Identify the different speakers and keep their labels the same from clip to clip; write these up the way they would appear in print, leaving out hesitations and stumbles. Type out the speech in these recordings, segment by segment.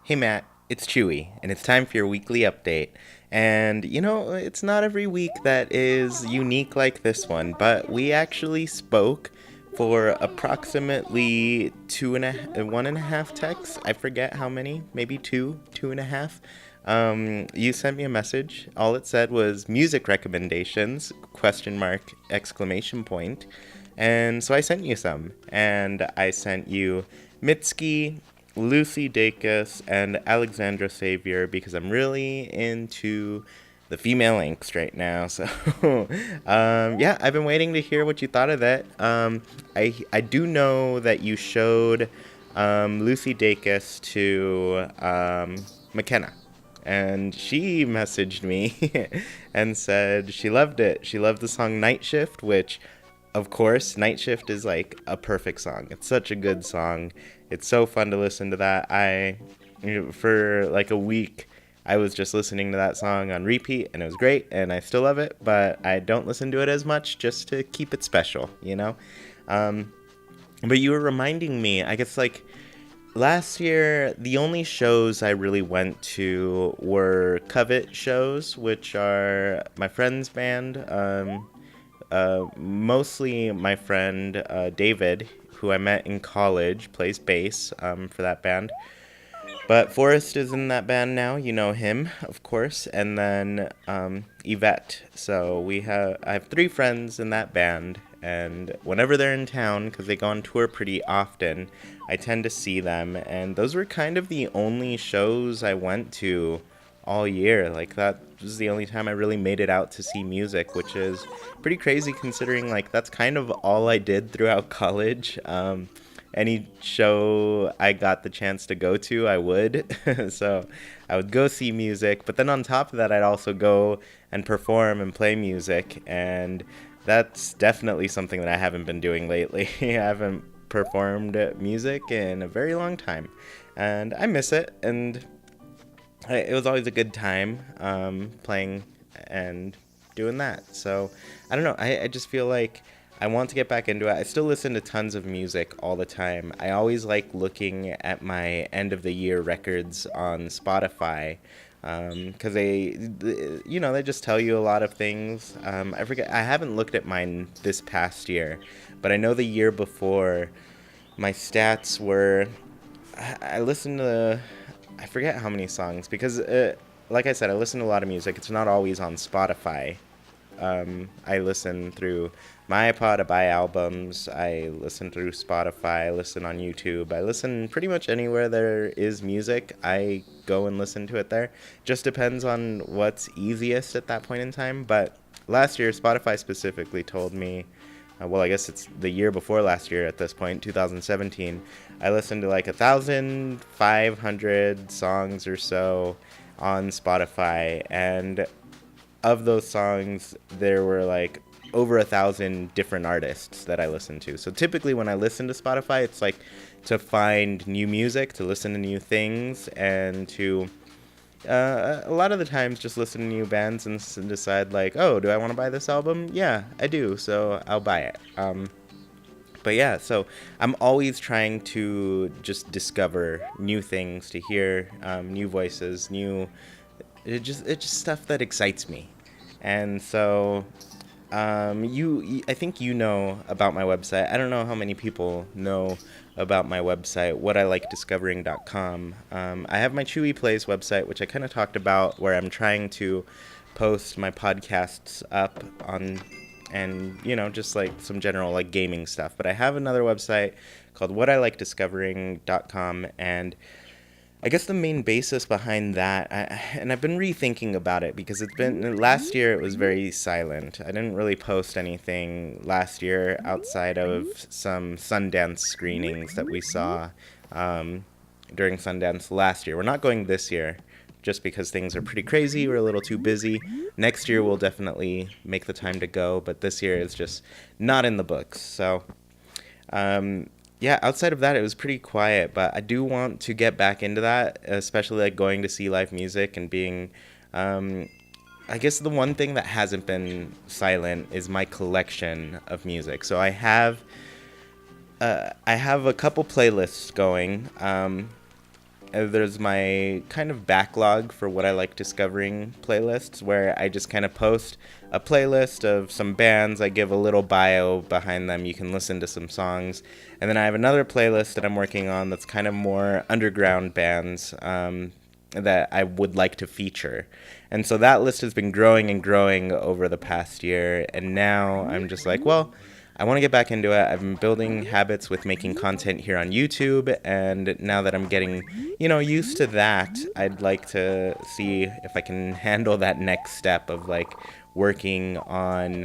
Speaker 1: Hey Matt, it's Chewy, and it's time for your weekly update. And it's not every week that is unique like this one, but we actually spoke for approximately 1.5 texts. I forget how many, maybe 2.5. You sent me a message. All it said was music recommendations, question mark, exclamation point. And so I sent you some. And I sent you Mitski, Lucy Dacus, and Alexandra Savior because I'm really into the female angst right now. So, yeah, I've been waiting to hear what you thought of that. I do know that you showed Lucy Dacus to McKenna, and she messaged me and said she loved it. She loved the song Night Shift, which, of course, Night Shift is like a perfect song. It's such a good song. It's so fun to listen to that. For like a week, I was just listening to that song on repeat, and it was great, and I still love it, but I don't listen to it as much just to keep it special, you know? Um, but you were reminding me, I guess, like, last year, the only shows I really went to were Covet shows, which are my friend's band. Mostly my friend David, who I met in college, plays bass for that band. But Forrest is in that band now. You know him, of course, and then Yvette. So I have three friends in that band, and whenever they're in town, because they go on tour pretty often, I tend to see them. And those were kind of the only shows I went to all year. Like that was the only time I really made it out to see music, which is pretty crazy considering like that's kind of all I did throughout college. Any show I got the chance to go to, I would. So I would go see music, but then on top of that, I'd also go and perform and play music, and that's definitely something that I haven't been doing lately. I haven't performed music in a very long time, and I miss it. And it was always a good time playing and doing that. So I don't know. I just feel like I want to get back into it. I still listen to tons of music all the time. I always like looking at my end of the year records on Spotify because they just tell you a lot of things. I forget. I haven't looked at mine this past year, but I know the year before my stats were. I listened to, I forget how many songs because, like I said, I listen to a lot of music. It's not always on Spotify. I listen through my iPod. I buy albums. I listen through Spotify. I listen on YouTube. I listen pretty much anywhere there is music. I go and listen to it there. Just depends on what's easiest at that point in time. But last year, Spotify specifically told me, well, I guess it's the year before last year at this point, 2017. I listened to like 1,500 songs or so on Spotify, and of those songs, there were like over 1,000 different artists that I listened to. So typically, when I listen to Spotify, it's like to find new music, to listen to new things, and to a lot of the times just listen to new bands and decide like, oh, do I want to buy this album? Yeah, I do, so I'll buy it. But yeah, so I'm always trying to just discover new things, to hear new voices, it's just stuff that excites me. And so I think you know about my website. I don't know how many people know about my website, whatilikediscovering.com. I have my Chewy Plays website, which I kind of talked about, where I'm trying to post my podcasts up on, and just like some general like gaming stuff. But I have another website called whatilikediscovering.com, and I guess the main basis behind that, and I've been rethinking about it because it's been last year it was very silent. I didn't really post anything last year outside of some Sundance screenings that we saw during Sundance last year. We're not going this year just because things are pretty crazy. We're a little too busy. Next year we'll definitely make the time to go, but this year is just not in the books. So yeah, outside of that, it was pretty quiet, but I do want to get back into that, especially like going to see live music and being. I guess the one thing that hasn't been silent is my collection of music. So I have a couple playlists going, there's my kind of backlog for what I like discovering playlists, where I just kind of post a playlist of some bands. I give a little bio behind them. You can listen to some songs. And then I have another playlist that I'm working on that's kind of more underground bands that I would like to feature. And so that list has been growing and growing over the past year. And now I'm just like, well, I want to get back into it. I've been building habits with making content here on YouTube, and now that I'm getting, used to that, I'd like to see if I can handle that next step of like working on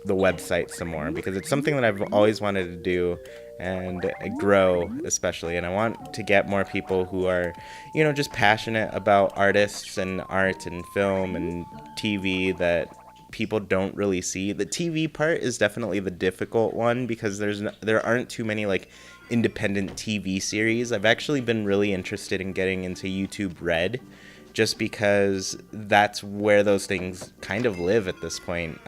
Speaker 1: the website some more, because it's something that I've always wanted to do and grow, especially. And I want to get more people who are, just passionate about artists and art and film and TV that people don't really see. The TV part is definitely the difficult one, because there aren't too many like independent TV series. I've actually been really interested in getting into YouTube Red, just because that's where those things kind of live at this point.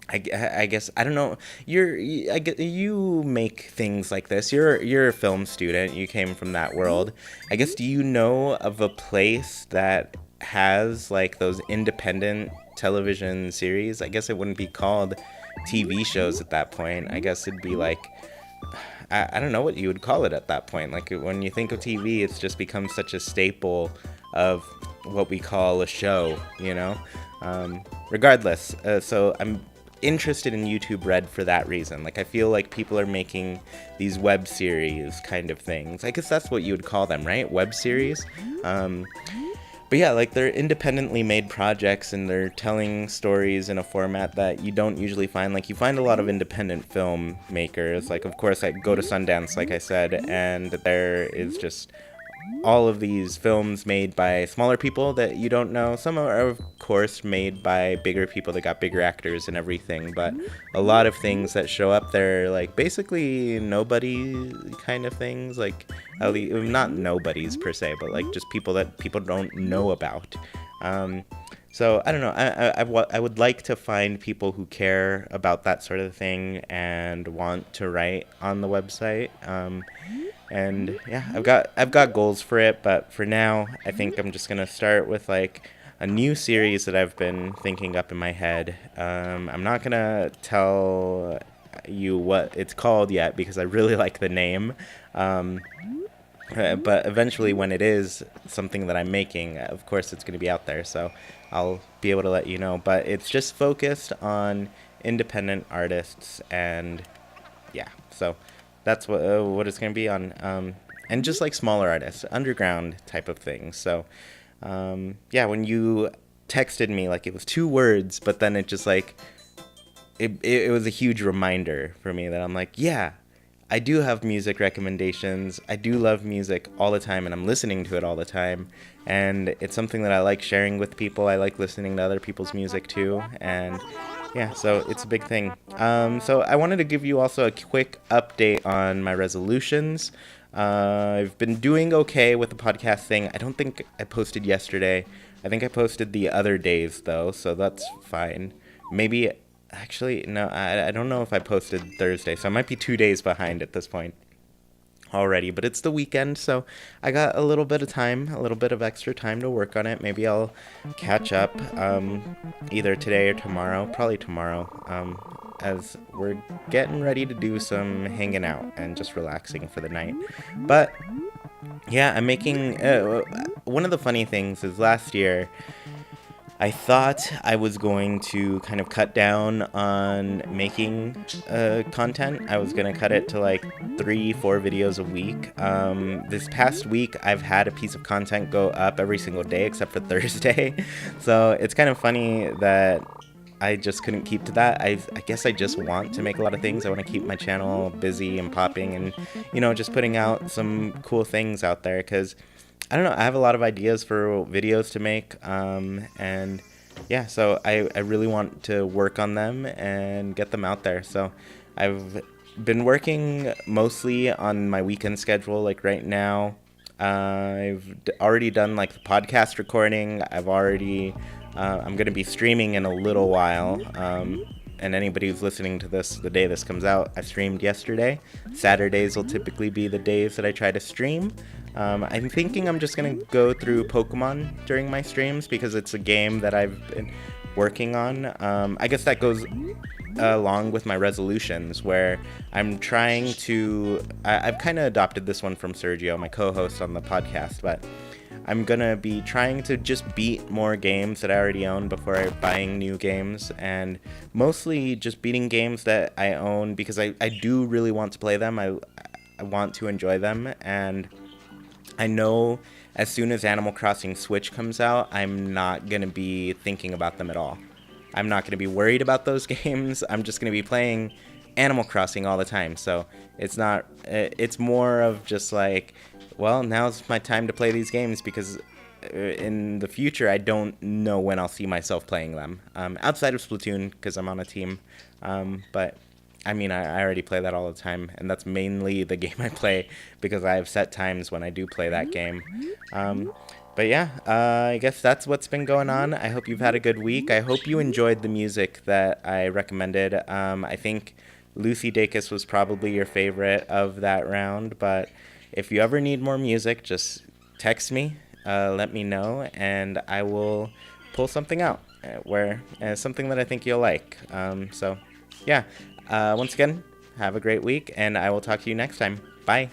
Speaker 1: I guess I don't know. You make things like this. You're a film student. You came from that world. I guess, do you know of a place that has like those independent television series? I guess it wouldn't be called TV shows at that point. I guess it'd be like, I don't know what you would call it at that point. Like, when you think of TV, it's just become such a staple of what we call a show, regardless. So I'm interested in YouTube Red for that reason. Like, I feel like people are making these web series kind of things. I guess that's what you would call them, right? Web series. But yeah, like, they're independently made projects, and they're telling stories in a format that you don't usually find. Like, you find a lot of independent filmmakers. Like, of course, I go to Sundance, like I said, and there is just all of these films made by smaller people that you don't know. Some are, of course, made by bigger people that got bigger actors and everything, but a lot of things that show up there, like, basically nobody kind of things, like, at least, not nobodies per se, but like just people that people don't know about. So I don't know. I would like to find people who care about that sort of thing and want to write on the website. And yeah, I've got goals for it, but for now, I think I'm just gonna start with like a new series that I've been thinking up in my head. I'm not gonna tell you what it's called yet, because I really like the name. But eventually, when it is something that I'm making, of course, it's going to be out there, so I'll be able to let you know. But it's just focused on independent artists, and yeah, so that's what it's going to be on. And just like smaller artists, underground type of things. So yeah, when you texted me, like, it was 2 words, but then it just like it was a huge reminder for me that I'm like, yeah, I do have music recommendations. I do love music all the time, and I'm listening to it all the time. And it's something that I like sharing with people. I like listening to other people's music too. And yeah, so it's a big thing. So I wanted to give you also a quick update on my resolutions. I've been doing okay with the podcast thing. I don't think I posted yesterday. I think I posted the other days, though, so that's fine. Maybe... Actually, no, I don't know if I posted Thursday, so I might be 2 days behind at this point already, but it's the weekend, so I got a little bit of time, a little bit of extra time to work on it. Maybe I'll catch up either today or tomorrow, probably tomorrow, as we're getting ready to do some hanging out and just relaxing for the night. But yeah, I'm making, one of the funny things is last year, I thought I was going to kind of cut down on making content. I was going to cut it to like 3-4 videos a week. This past week, I've had a piece of content go up every single day except for Thursday. So it's kind of funny that I just couldn't keep to that. I guess I just want to make a lot of things. I want to keep my channel busy and popping and, just putting out some cool things out there, because I don't know, I have a lot of ideas for videos to make, and yeah, so I really want to work on them and get them out there. So I've been working mostly on my weekend schedule. Like right now, I've already done like the podcast recording. I'm going to be streaming in a little while. And anybody who's listening to this the day this comes out, I streamed yesterday. Saturdays will typically be the days that I try to stream. I'm thinking I'm just gonna go through Pokemon during my streams because it's a game that I've been working on. I guess that goes along with my resolutions where I'm trying to. I've kind of adopted this one from Sergio, my co-host on the podcast, but I'm gonna be trying to just beat more games that I already own before buying new games, and mostly just beating games that I own because I do really want to play them. I want to enjoy them, and I know as soon as Animal Crossing Switch comes out, I'm not gonna be thinking about them at all. I'm not gonna be worried about those games. I'm just gonna be playing Animal Crossing all the time. So it's not. It's more of just like, well, now's my time to play these games because in the future I don't know when I'll see myself playing them. Outside of Splatoon because I'm on a team, but I mean I already play that all the time, and that's mainly the game I play because I have set times when I do play that game. But yeah, I guess that's what's been going on. I hope you've had a good week. I hope you enjoyed the music that I recommended. I think Lucy Dacus was probably your favorite of that round, but if you ever need more music, just text me, let me know, and I will pull something out where something that I think you'll like. So yeah, once again, have a great week, and I will talk to you next time. Bye.